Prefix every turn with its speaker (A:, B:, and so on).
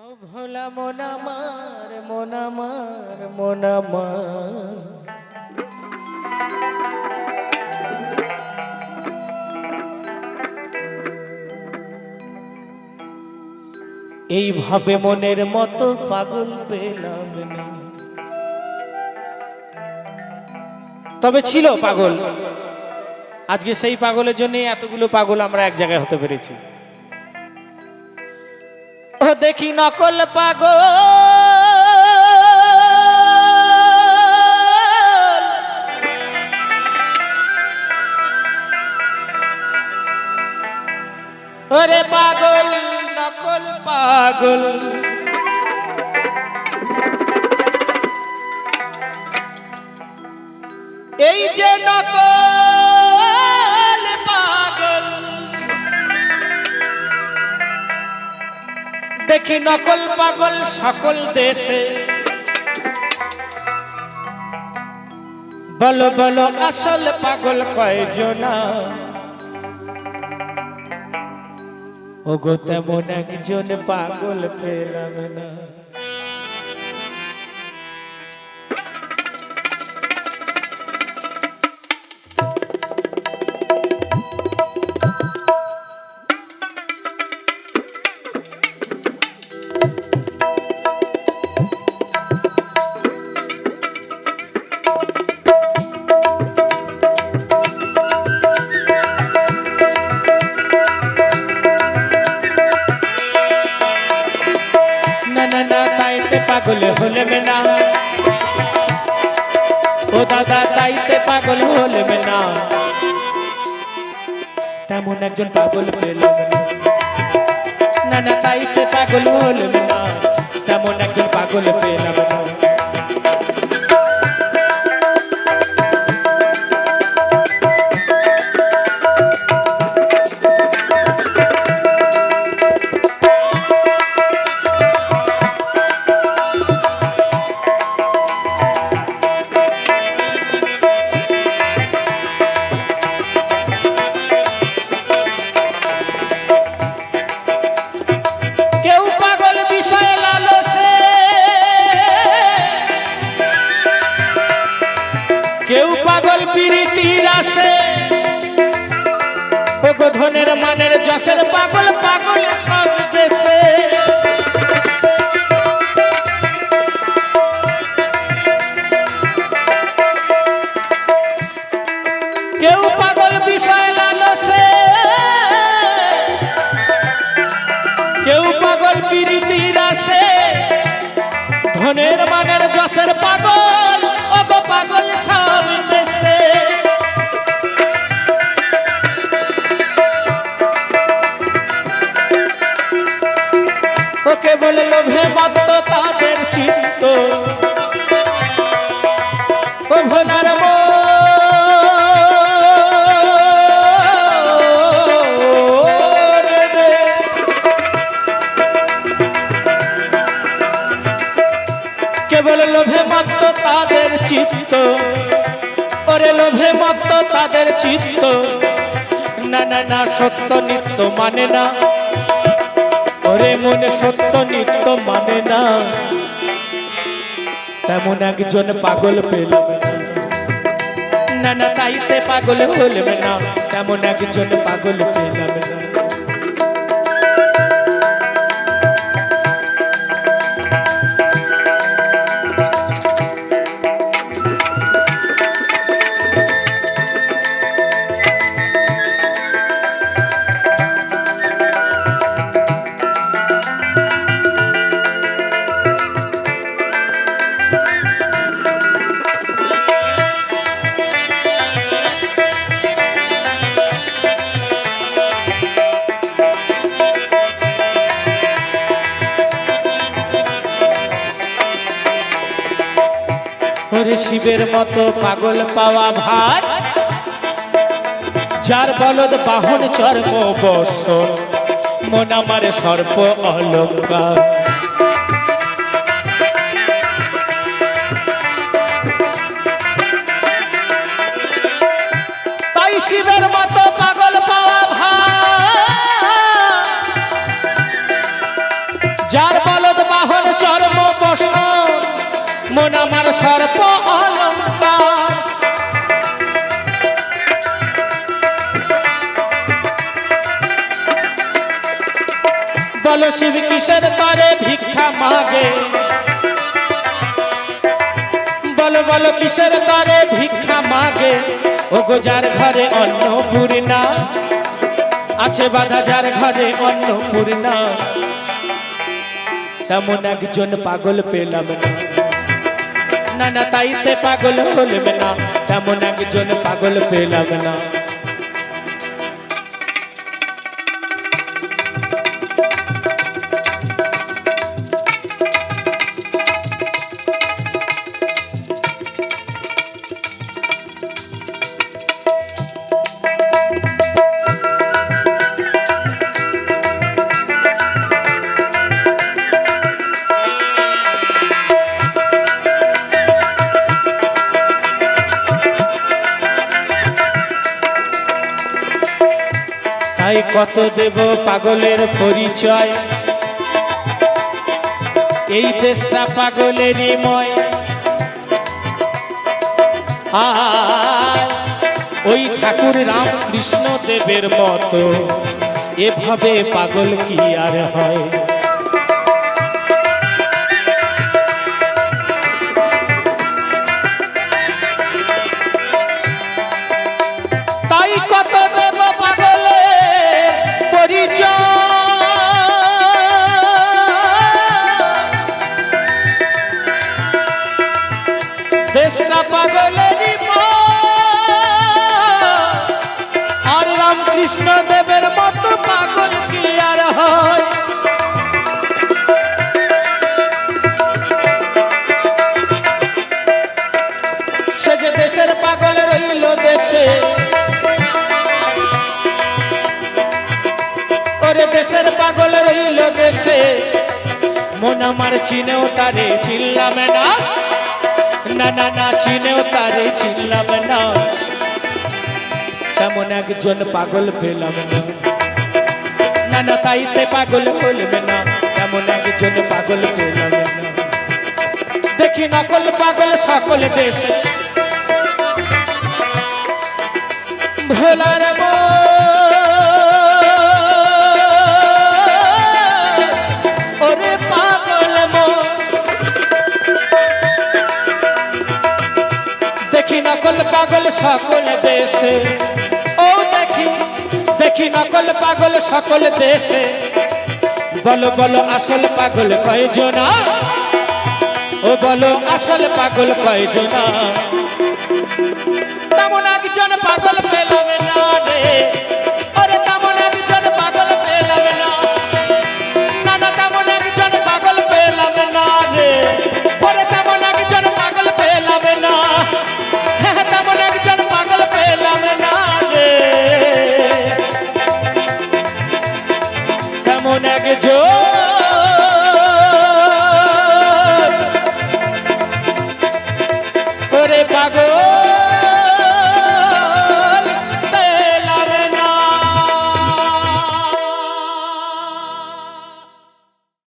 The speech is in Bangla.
A: ও ভোলা মন আমার, মন আমার, মন আমার, এইভাবে মনের মতো পাগল পেলাম না। তবে ছিল পাগল, আজকে সেই পাগলের জন্য এতগুলো পাগল আমরা এক জায়গায় হতে পেরেছি। ও দেখি নকল পাগল, ওরে পাগল নকল পাগল, এই যে নকল পাগল, দেখি নকল পাগল সকল দেশে। বলো বলো আসল পাগল কয়জনা? ওগো তেমন একজন পাগল পেলাম না। পাগল হলে না ও দাদা, তাইতে পাগল হলে না, তেমন একজন পাগল পেলাম না। না তাইতে পাগল হলে না, তেমন একজন পাগল পেলাম না। কেউ পাগল প্রীতির আসে, ওগো ধনের মানের যশের পাগল, পাগল সব দেশে। কেউ পাগল বিষয় লালসে, কেউ পাগল প্রীতির আসে, ধনের মানের যশের পাগল, ওগো পাগল সব দেশে। ওকে বলে লোভে মত্ত তাদের চিত্ত, ও ভোলার কেবল লোভে মত্ত তাদের চিত্ত, ওরে লোভে মত্ত তাদের চিত্ত। না না না সত্য নিত্য মানে না, ওরে মনে সত্য নিত্য মানে না, তেমন একজন পাগল পেলাম না। না তাইতে পাগল হলাম না, তেমন একজন পাগল পেলাম না। ওরে শিবের মতো পাগল পাওয়া ভার, যার বলদ বাহন চর্ম বসন, মন আমার সর্প অলঙ্কার। শিবের মতো পাগল পাওয়া ভাই, যার বলদ বাহন চর্ম বসন, মন আমার সর্প অলঙ্কার। বলো শিব কিসের তরে ভিক্ষা মাগে, বলো বলো কিসের তরে ভিক্ষা মাগে, ও গো যার ঘরে অন্নপূর্ণা আছে বাধা, যার ঘরে অন্নপূর্ণা তেমন একজন পাগল পেলাম না, না না তাইতে পাগল হলাম না, তেমন একজন পাগল পেলাম না। তাই কত দেব পাগলের পরিচয়, এই দেশটা পাগলেরই ময়। আর ওই ঠাকুর রামকৃষ্ণ দেবের মতো এভাবে পাগল কি আর হয়। তাই কত দেব পাগলের পরিচয়, দেশটা পাগলেরই আর রামকৃষ্ণ দেবের মতো পাগল কি আর হয়। সে যে দেশের পাগল রইল দেশে, ওরে দেশের পাগল রইল দেশে, মন আমার চিনেও তারে চিনলাম না, না না না চিনেও তারে চিনলাম না, তেমন একজন পাগল পেলাম না, না না তাইতে পাগল হলাম না, তেমন একজন পাগল পেলাম না। দেখি নকল পাগল সকল দেশে, ভোলার ওরে পাগল দেখি নকল পাগল সকল দেশে, ও দেখি দেখি নকল পাগল সকল দেশে, বলো বলো আসল পাগল কয়জনা, ও বলো আসল পাগল কয়জনা।